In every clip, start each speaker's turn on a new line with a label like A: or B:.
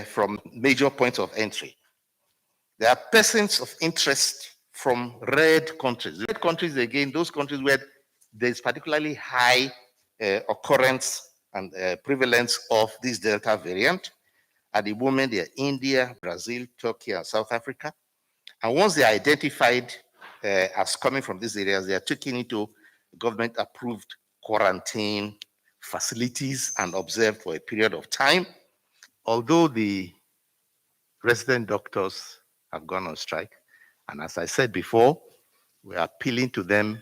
A: from major points of entry. There are persons of interest from red countries. Red countries, again, those countries where there's particularly high occurrence and prevalence of this Delta variant. At the moment, they are India, Brazil, Turkey, and South Africa. And once they are identified as coming from these areas, they are taken into government-approved quarantine facilities and observed for a period of time. Although the resident doctors have gone on strike, and as I said before, we are appealing to them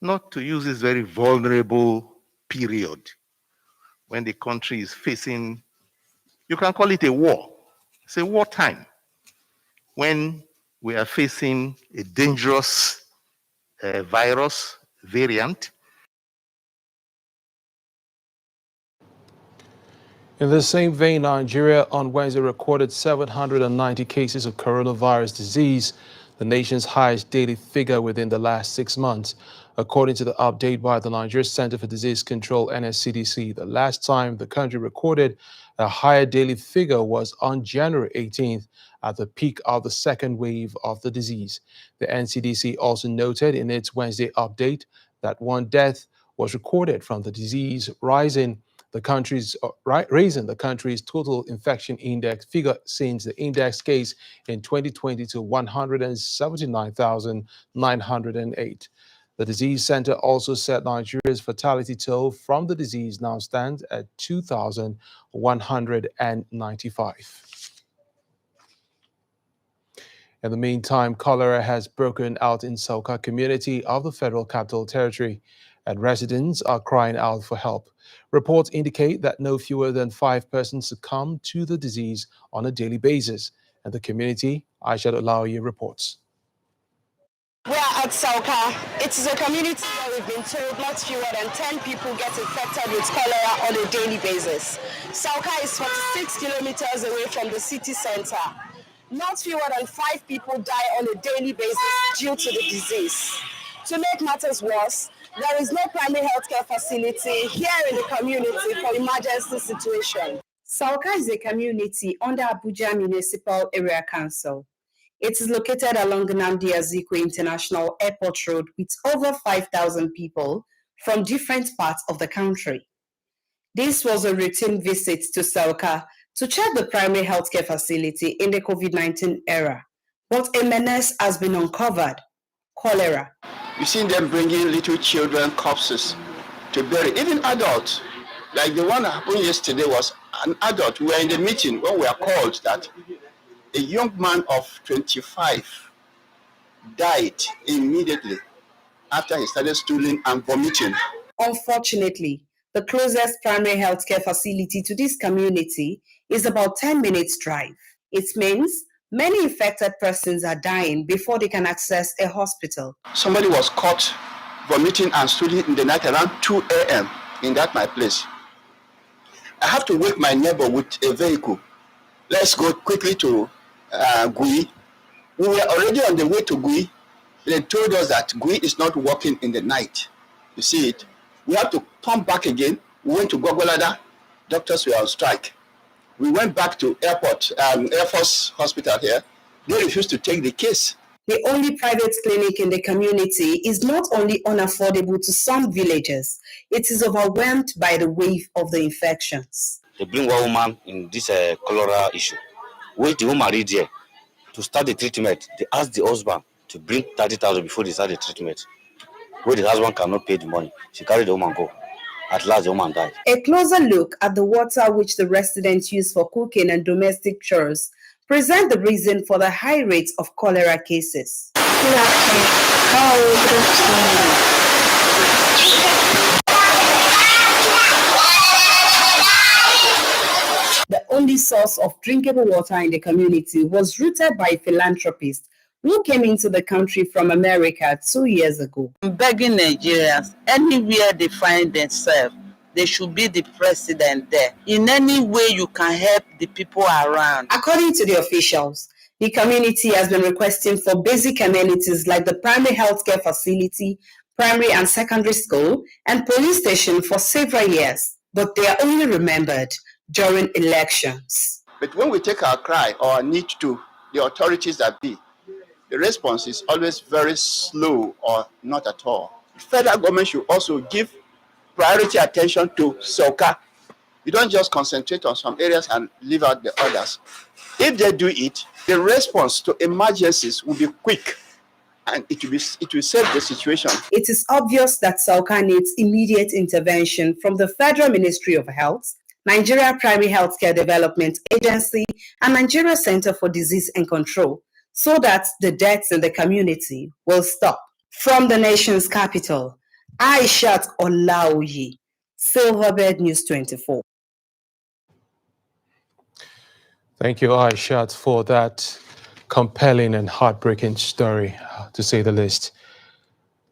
A: not to use this very vulnerable period when the country is facing, you can call it a war. It's a wartime. When we are facing a dangerous virus variant.
B: In the same vein, Nigeria on Wednesday recorded 790 cases of coronavirus disease, the nation's highest daily figure within the last 6 months. According to the update by the Nigeria Center for Disease Control, NSCDC, the last time the country recorded a higher daily figure was on January 18th at the peak of the second wave of the disease. The NCDC also noted in its Wednesday update that one death was recorded from the disease, raising the country's total infection index figure since the index case in 2020 to 179,908. The disease center also said Nigeria's fatality toll from the disease now stands at 2,195. In the meantime, cholera has broken out in Sauka community of the Federal Capital Territory, and residents are crying out for help. Reports indicate that no fewer than 5 persons succumb to the disease on a daily basis. And the community, Aisha Olaoye, reports.
C: We are at Sauka. It is a community where we've been told not fewer than 10 people get infected with cholera on a daily basis. Sauka is 46 kilometers away from the city center. Not fewer than 5 people die on a daily basis due to the disease. To make matters worse, there is no primary healthcare facility here in the community for emergency situation. Sauka is a community under Abuja Municipal Area Council. It is located along Nnamdi Azikiwe International Airport Road with over 5,000 people from different parts of the country. This was a routine visit to Sauka to check the primary healthcare facility in the COVID-19 era. But a menace has been uncovered: cholera.
D: You see them bringing little children corpses to bury, even adults. Like the one that happened yesterday was an adult. We were in the meeting when we were called that a young man of 25 died immediately after he started stooling and vomiting.
C: Unfortunately, the closest primary healthcare facility to this community is about 10 minutes drive. It means many infected persons are dying before they can access a hospital.
D: Somebody was caught vomiting and stooling in the night around 2 a.m. in that my place. I have to wake my neighbor with a vehicle. Let's go quickly to Gui. We were already on the way to Gui. They told us that Gui is not working in the night. You see it? We have to come back again. We went to Gogolada. Doctors were on strike. We went back to airport, Air Force Hospital here. They refused to take the case.
C: The only private clinic in the community is not only unaffordable to some villagers, it is overwhelmed by the wave of the infections.
E: They bring one woman in this cholera issue. When the woman reached here to start the treatment, they asked the husband to bring 30,000 before they start the treatment. When the husband cannot pay the money, she carried the woman go. At last, the woman died.
C: A closer look at the water which the residents use for cooking and domestic chores present the reason for the high rates of cholera cases.
F: Good afternoon. How are you? Good afternoon.
C: The only source of drinkable water in the community was routed by a philanthropist who came into the country from America 2 years ago.
G: I'm begging Nigerians, anywhere they find themselves, they should be the president there. In any way you can help the people around.
C: According to the officials, the community has been requesting for basic amenities like the primary healthcare facility, primary and secondary school, and police station for several years, but they are only remembered during elections.
D: But when we take our cry or our need to the authorities that be, the response is always very slow or not at all. Federal government should also give priority attention to Soka. You don't just concentrate on some areas and leave out the others. If they do it, the response to emergencies will be quick and it will save the situation.
H: It is obvious that Sauka needs immediate intervention from the Federal Ministry of Health, Nigeria Primary Healthcare Development Agency, and Nigeria Center for Disease and Control, so that the deaths in the community will stop. From the nation's capital, Aishat Olaoyi, Silverbird News 24.
B: Thank you, Aishat, for that compelling and heartbreaking story, to say the least.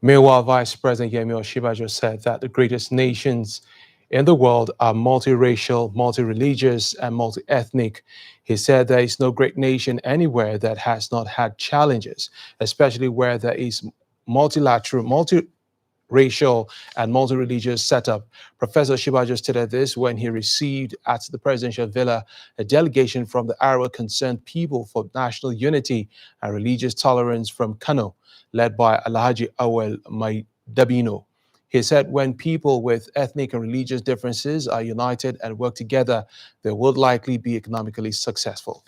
B: Meanwhile, Vice President Yemi Osibajo said that the greatest nations in the world are multiracial, multi-religious, and multi-ethnic. He said there is no great nation anywhere that has not had challenges, especially where there is multilateral, multiracial, and multi-religious setup. Professor Osibajo stated this when he received at the presidential villa a delegation from the Area Concerned People for National Unity and Religious Tolerance from Kano, led by Alhaji Awel Maidabino. He said when people with ethnic and religious differences are united and work together, they will likely be economically successful.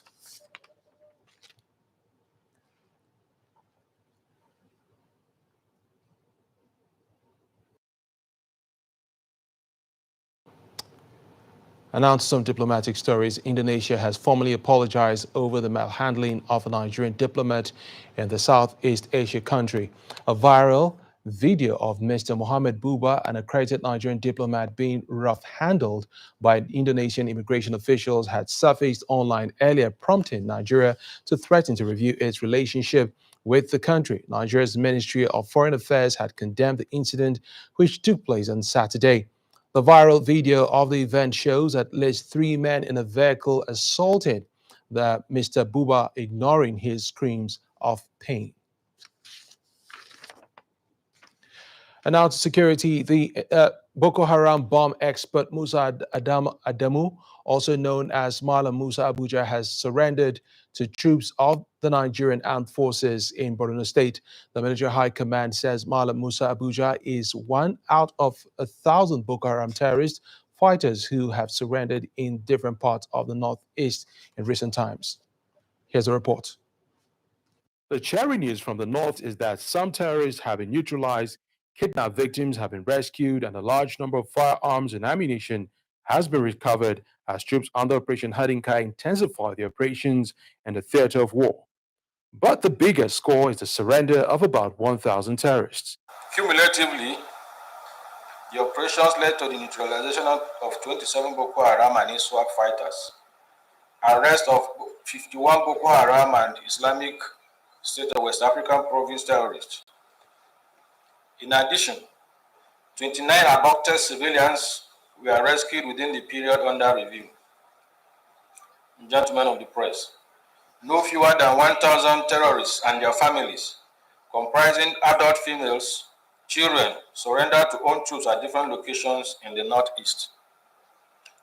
B: And now to some diplomatic stories. Indonesia has formally apologized over the malhandling of a Nigerian diplomat in the Southeast Asia country. A viral video of Mr. Mohammed Buba, an accredited Nigerian diplomat, being rough-handled by Indonesian immigration officials had surfaced online earlier, prompting Nigeria to threaten to review its relationship with the country. Nigeria's Ministry of Foreign Affairs had condemned the incident, which took place on Saturday. The viral video of the event shows at least 3 men in a vehicle assaulted Mr. Buba, ignoring his screams of pain. And now to security. The Boko Haram bomb expert Musa Adamu, also known as Malam Musa Abuja, has surrendered to troops of the Nigerian Armed Forces in Borno State. The military high command says Malam Musa Abuja is one out of 1,000 Boko Haram terrorist fighters who have surrendered in different parts of the Northeast in recent times. Here's a report. The cheering news from the north is that some terrorists have been neutralized, kidnapped victims have been rescued, and a large number of firearms and ammunition has been recovered as troops under Operation Hadinka intensify the operations in the theater of war. But the biggest score is the surrender of about 1,000 terrorists.
I: Cumulatively, the operations led to the neutralization of 27 Boko Haram and ISWAP fighters, arrest of 51 Boko Haram and Islamic State of West African Province terrorists. In addition, 29 abducted civilians were rescued within the period under review. Gentlemen of the press, no fewer than 1,000 terrorists and their families, comprising adult females, children, surrendered to own troops at different locations in the Northeast.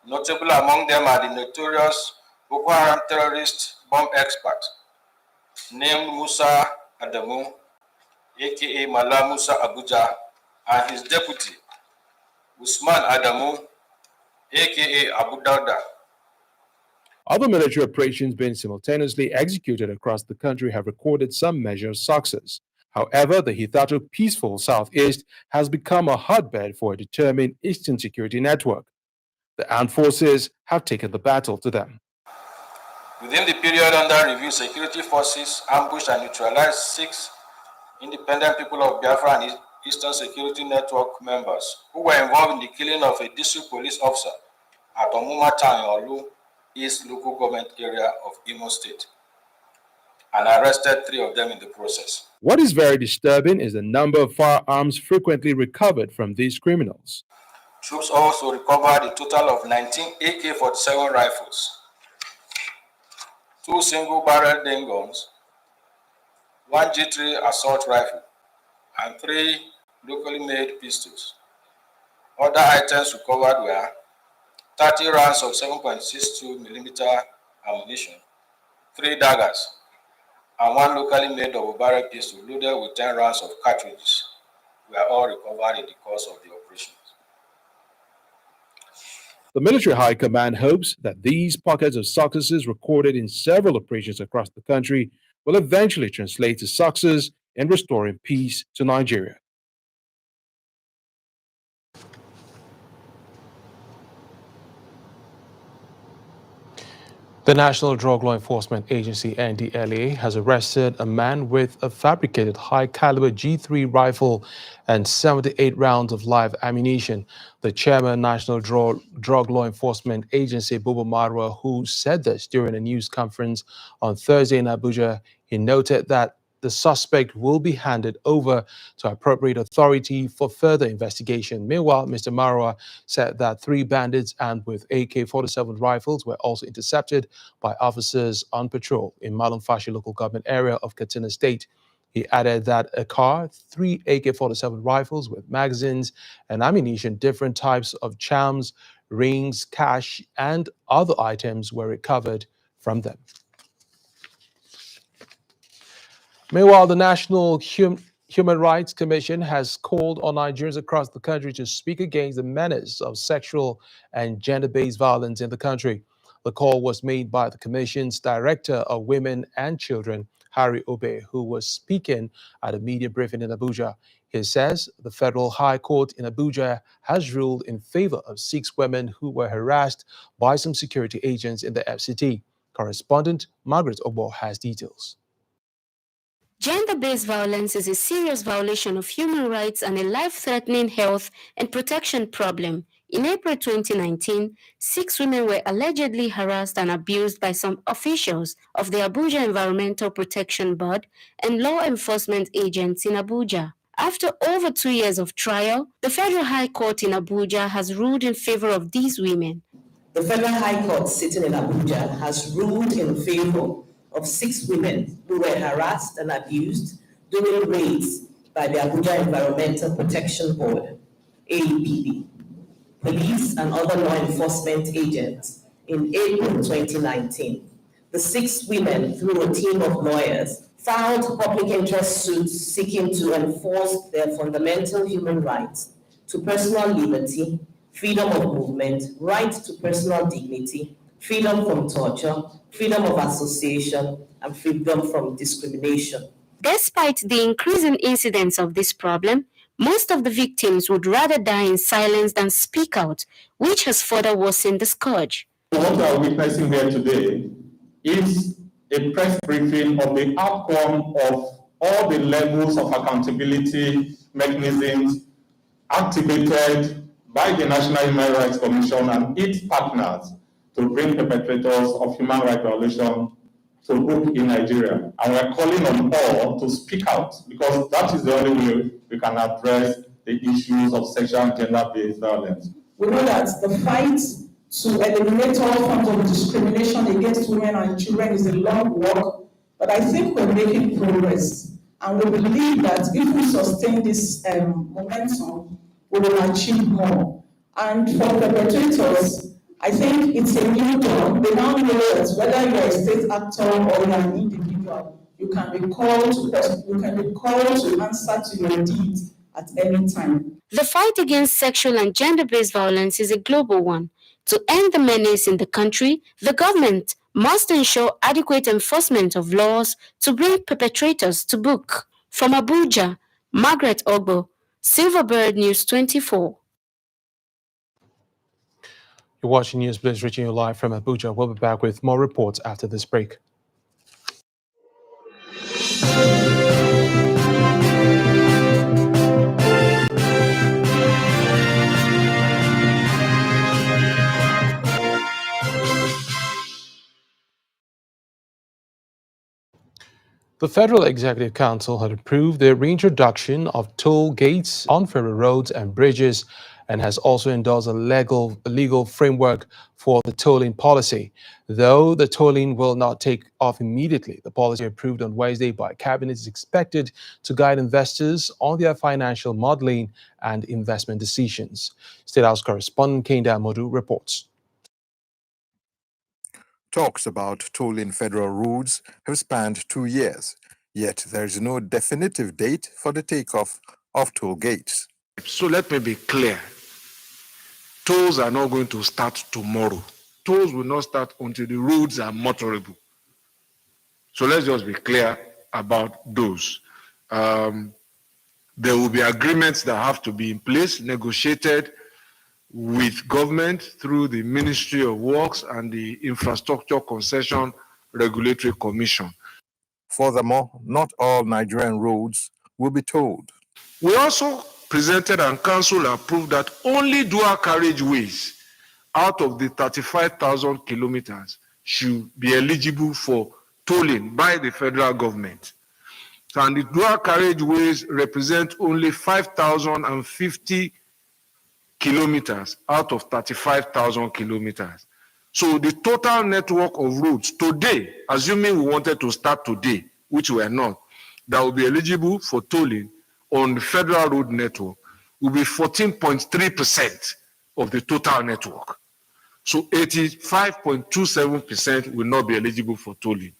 I: Notable among them are the notorious Boko Haram terrorist bomb expert named Musa Adamu, aka Malam Musa Abuja, and his deputy, Usman Adamu, aka Abu Dauda.
B: Other military operations being simultaneously executed across the country have recorded some measure of success. However, the hitherto peaceful Southeast has become a hotbed for a determined Eastern security network. The armed forces have taken the battle to them.
I: Within the period under review, security forces ambushed and neutralized 6 independent people of Biafra and Eastern Security Network members who were involved in the killing of a district police officer at Omuma Town in Olu, East local government area of Imo State, and arrested 3 of them in the process.
B: What is very disturbing is the number of firearms frequently recovered from these criminals.
I: Troops also recovered a total of 19 AK-47 rifles, 2 single-barrel Dane guns, 1 G3 assault rifle, and 3 locally made pistols. Other items recovered were 30 rounds of 7.62mm ammunition, 3 daggers, and 1 locally made double-barrel pistol loaded with 10 rounds of cartridges were all recovered in the course of the operation.
B: The military high command hopes that these pockets of successes recorded in several operations across the country will eventually translate to success in restoring peace to Nigeria. The National Drug Law Enforcement Agency, NDLEA, has arrested a man with a fabricated high-caliber G3 rifle and 78 rounds of live ammunition. The chairman, National Drug Law Enforcement Agency, Buba Marwa, who said this during a news conference on Thursday in Abuja, he noted that the suspect will be handed over to appropriate authority for further investigation. Meanwhile, Mr. Marwa said that 3 bandits armed with AK-47 rifles were also intercepted by officers on patrol in Malumfashi local government area of Katsina State. He added that a car, 3 AK-47 rifles with magazines and ammunition, different types of charms, rings, cash, and other items were recovered from them. Meanwhile, the National Human Rights Commission has called on Nigerians across the country to speak against the menace of sexual and gender-based violence in the country. The call was made by the Commission's Director of Women and Children, Harry Obe, who was speaking at a media briefing in Abuja. He says the Federal High Court in Abuja has ruled in favor of 6 women who were harassed by some security agents in the FCT. Correspondent Margaret Ogbo has details.
J: Gender-based violence is a serious violation of human rights and a life-threatening health and protection problem. In April 2019, 6 women were allegedly harassed and abused by some officials of the Abuja Environmental Protection Board and law enforcement agents in Abuja. After over 2 years of trial, the Federal High Court in Abuja has ruled in favor of these women.
K: The Federal High Court sitting in Abuja has ruled in favor of 6 women who were harassed and abused during raids by the Abuja Environmental Protection Board, AEPB, police and other law enforcement agents in April 2019. The 6 women, through a team of lawyers, filed public interest suits seeking to enforce their fundamental human rights to personal liberty, freedom of movement, right to personal dignity, freedom from torture, freedom of association, and freedom from discrimination.
J: Despite the increasing incidence of this problem, most of the victims would rather die in silence than speak out, which has further worsened the scourge.
L: What we are witnessing here today is a press briefing of the outcome of all the levels of accountability mechanisms activated by the National Human Rights Commission and its partners to bring perpetrators of human rights violation to book in Nigeria. And we're calling on all to speak out because that is the only way we can address the issues of sexual and gender-based violence.
M: We know that the fight to eliminate all forms of discrimination against women and children is a long work, but I think we're making progress. And we believe that if we sustain this momentum, we will achieve more. And for perpetrators, I think it's a new dawn. They now know that whether you're a state actor or you're an individual, you can be called to answer to your deeds at any time.
J: The fight against sexual and gender-based violence is a global one. To end the menace in the country, the government must ensure adequate enforcement of laws to bring perpetrators to book. From Abuja, Margaret Ogbo, Silverbird News 24.
B: You're watching Newsblitz, reaching you live from Abuja. We'll be back with more reports after this break. The Federal Executive Council had approved the reintroduction of toll gates on federal roads and bridges and has also endorsed a legal framework for the tolling policy. Though the tolling will not take off immediately, the policy approved on Wednesday by Cabinet is expected to guide investors on their financial modeling and investment decisions. State House correspondent Kenda Modu reports.
N: Talks about tolling federal roads have spanned 2 years, yet there is no definitive date for the takeoff of toll gates.
O: So let me be clear. Tolls are not going to start tomorrow. Tolls will not start until the roads are motorable. So let's just be clear about those. There will be agreements that have to be in place, negotiated with government through the Ministry of Works and the Infrastructure Concession Regulatory Commission.
N: Furthermore, not all Nigerian roads will be tolled.
O: We also presented and Council approved that only dual carriageways out of the 35,000 kilometers should be eligible for tolling by the federal government. And the dual carriageways represent only 5,050 kilometers out of 35,000 kilometers. So the total network of roads today, assuming we wanted to start today, which we are not, that will be eligible for tolling on the federal road network will be 14.3% of the total network. So 85.27% will not be eligible for tolling.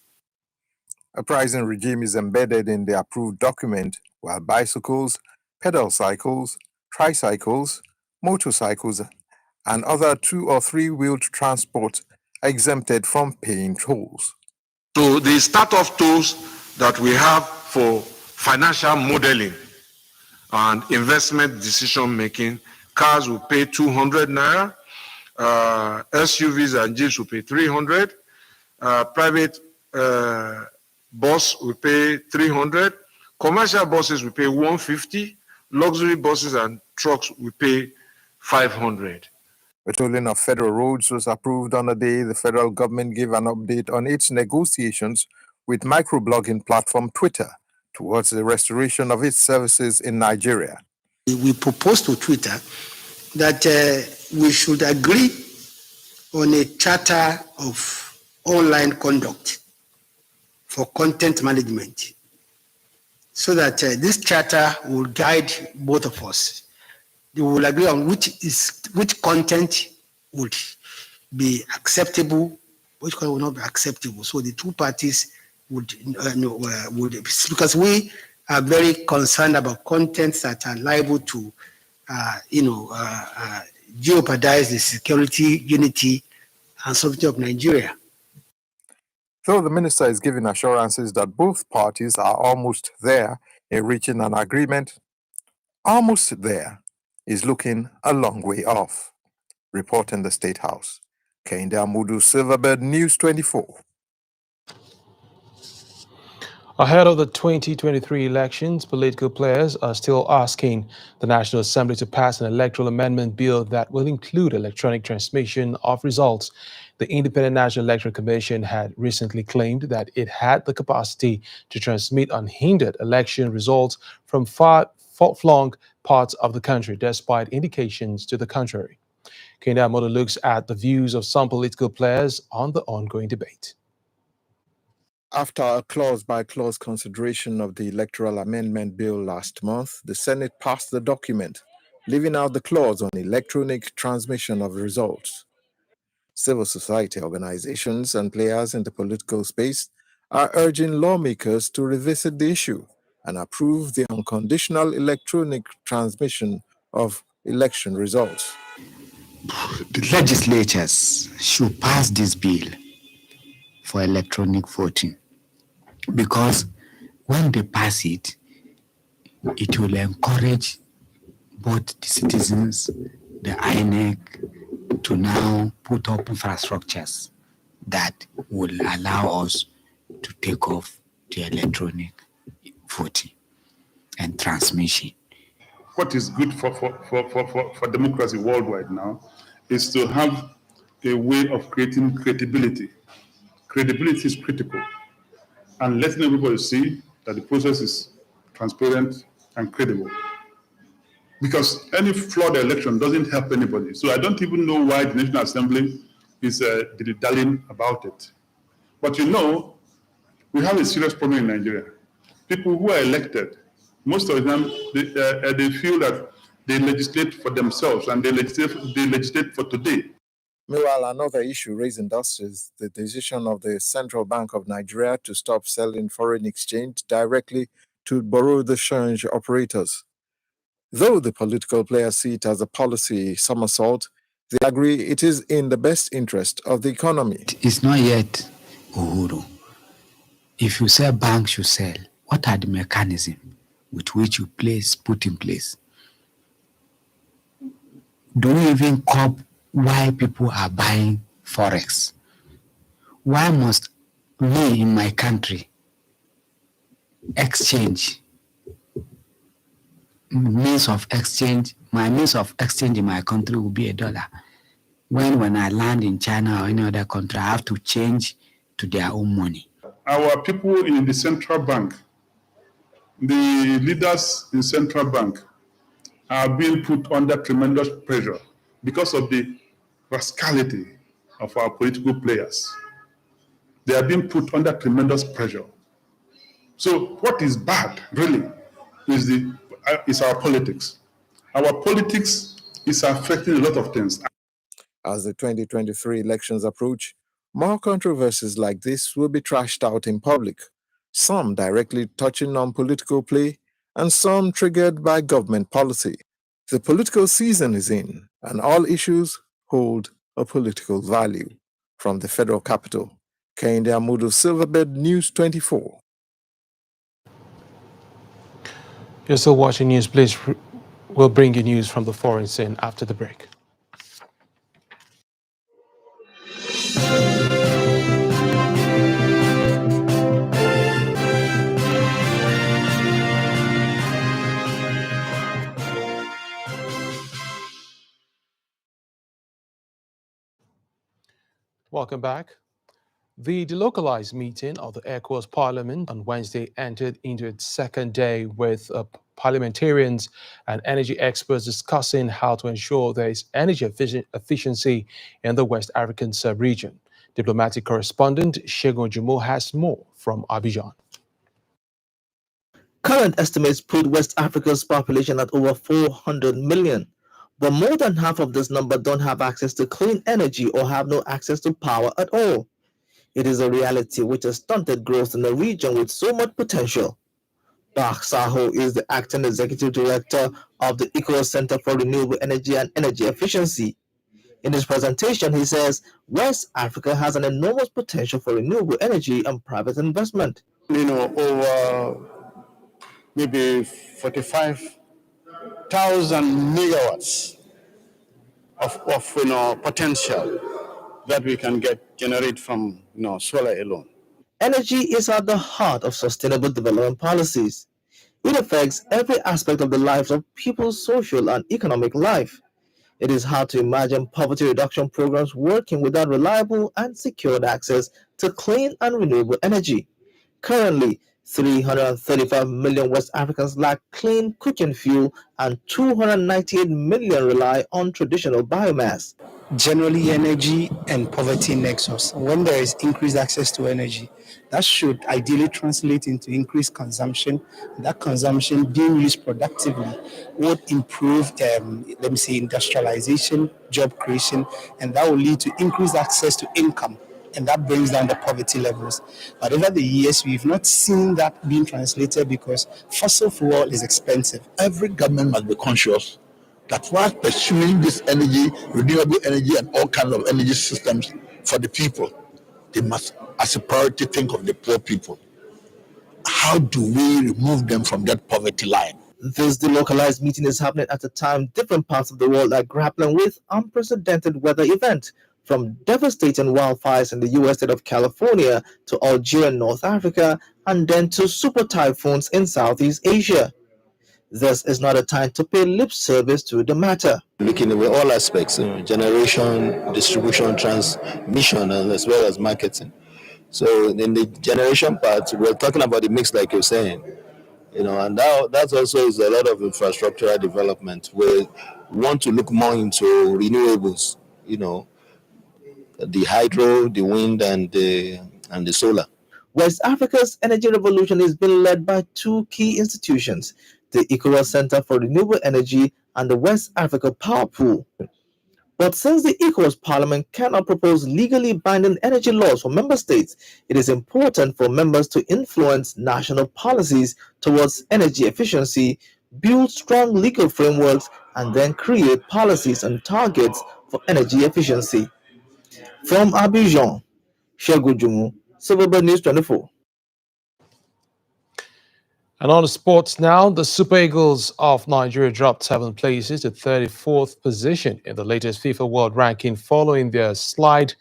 N: A pricing regime is embedded in the approved document, while bicycles, pedal cycles, tricycles, motorcycles, and other 2- or 3-wheeled transport are exempted from paying tolls.
O: So the start-off tolls that we have for financial modeling and investment decision-making, cars will pay 200 naira, SUVs and Jeeps will pay 300, private bus will pay 300, commercial buses will pay 150, luxury buses and trucks will pay 500.
N: The tolling of federal roads was approved on the day the federal government gave an update on its negotiations with microblogging platform Twitter towards the restoration of its services in Nigeria.
P: We proposed to Twitter that we should agree on a charter of online conduct for content management so that this charter will guide both of us. We will agree on which content would be acceptable, which content will not be acceptable. So the two parties would because we are very concerned about contents that are liable to, jeopardize the security, unity, and sovereignty of Nigeria.
N: Though the minister is giving assurances that both parties are almost there in reaching an agreement, almost there is looking a long way off. Reporting the State House, Kehinde Amudu, Silverbird News 24.
B: Ahead of the 2023 elections, political players are still asking the National Assembly to pass an electoral amendment bill that will include electronic transmission of results. The Independent National Electoral Commission had recently claimed that it had the capacity to transmit unhindered election results from far-flung parts of the country, despite indications to the contrary. Kehinde Amudu looks at the views of some political players on the ongoing debate.
N: After a clause-by-clause consideration of the electoral amendment bill last month, the Senate passed the document, leaving out the clause on electronic transmission of results. Civil society organizations and players in the political space are urging lawmakers to revisit the issue and approve the unconditional electronic transmission of election results.
Q: The legislatures should pass this bill for electronic voting, because when they pass it, it will encourage both the citizens, the INEC, to now put up infrastructures that will allow us to take off the electronic voting and transmission.
R: What is good for democracy worldwide now is to have a way of creating credibility. Credibility is critical, and letting everybody see that the process is transparent and credible. Because any flawed election doesn't help anybody. So I don't even know why the National Assembly is dilly-dallying about it. But we have a serious problem in Nigeria. People who are elected, most of them, they feel that they legislate for themselves and they legislate for today.
N: Meanwhile, another issue raising dust is the decision of the Central Bank of Nigeria to stop selling foreign exchange directly to borrow the change operators. Though the political players see it as a policy somersault, they agree it is in the best interest of the economy.
Q: It's not yet Uhuru. If you say banks should sell, what are the mechanisms with which you put in place? Do we even cope why people are buying forex? Why must we in my country exchange means of exchange? My means of exchange in my country will be $1. When I land in China or any other country, I have to change to their own money.
R: Our people in the central bank, the leaders in central bank are being put under tremendous pressure because of the rascality of our political players. They are being put under tremendous pressure. So what is bad, really, is our politics. Our politics is affecting a lot of things.
N: As the 2023 elections approach, more controversies like this will be trashed out in public, some directly touching on political play and some triggered by government policy. The political season is in, and all issues hold a political value. From the federal capital, Kehinde Amudu, Silverbird News 24.
B: You're still watching Newsblitz. We'll bring you news from the foreign scene after the break. Welcome back. The delocalized meeting of the ECOWAS Parliament on Wednesday entered into its second day with parliamentarians and energy experts discussing how to ensure there is energy efficiency in the West African sub-region. Diplomatic correspondent Shegun Jumo has more from Abuja.
S: Current estimates put West Africa's population at over 400 million, but more than half of this number don't have access to clean energy or have no access to power at all. It is a reality which has stunted growth in a region with so much potential. Bach Saho is the acting executive director of the ECOWAS Center for Renewable Energy and Energy Efficiency. In his presentation, he says West Africa has an enormous potential for renewable energy and private investment.
D: Over maybe 45,000 megawatts of potential that we can generate from solar alone.
S: Energy is at the heart of sustainable development policies. It affects every aspect of the lives of people's social and economic life. It is hard to imagine poverty reduction programs working without reliable and secured access to clean and renewable energy. Currently, 335 million West Africans lack clean cooking fuel and 298 million rely on traditional biomass.
P: Generally, energy and poverty nexus. When there is increased access to energy, that should ideally translate into increased consumption. That consumption being used productively would improve, industrialization, job creation, and that will lead to increased access to income, and that brings down the poverty levels. But over the years, we've not seen that being translated because fossil fuel is expensive.
T: Every government must be conscious that while pursuing this energy, renewable energy, and all kinds of energy systems for the people, they must, as a priority, think of the poor people. How do we remove them from that poverty line?
S: This delocalized meeting is happening at a time different parts of the world are grappling with unprecedented weather events, from devastating wildfires in the U.S. state of California to Algeria in North Africa, and then to super typhoons in Southeast Asia. This is not a time to pay lip service to the matter.
U: Looking at all aspects, generation, distribution, transmission, and as well as marketing. So in the generation part, we're talking about the mix, like you're saying, and that also is a lot of infrastructural development. We want to look more into renewables, the hydro, the wind, and the solar.
S: West Africa's energy revolution is being led by two key institutions, the ECOWAS Center for Renewable Energy and the West Africa Power Pool. But since the ECOWAS Parliament cannot propose legally binding energy laws for member states, it is important for members to influence national policies towards energy efficiency, build strong legal frameworks, and then create policies and targets for energy efficiency. From Abidjan, Shegujumu, Silverbird News 24.
B: And on the sports now, the Super Eagles of Nigeria dropped 7 places to 34th position in the latest FIFA World Ranking following their slide.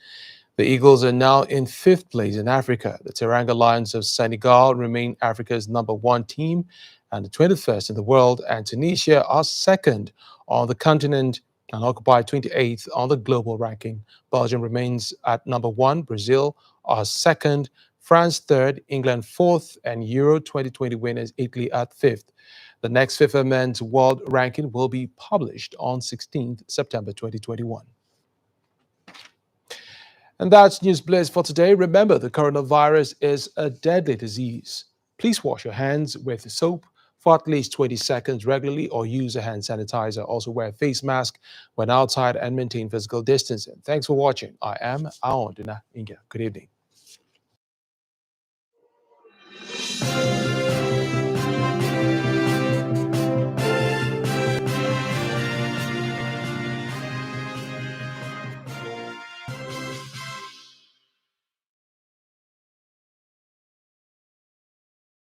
B: The Eagles are now in 5th place in Africa. The Teranga Lions of Senegal remain Africa's #1 team and the 21st in the world, and Tunisia are 2nd on the continent and occupy 28th on the global ranking. Belgium remains at #1, Brazil are 2nd, France 3rd, England 4th, and Euro 2020 winners Italy at 5th. The next FIFA Men's World Ranking will be published on 16th September 2021. And that's Newsblitz for today. Remember, the coronavirus is a deadly disease. Please wash your hands with soap for at least 20 seconds regularly or use a hand sanitizer. Also wear a face mask when outside and maintain physical distancing. Thanks for watching. I am Aondina Inga. Good evening.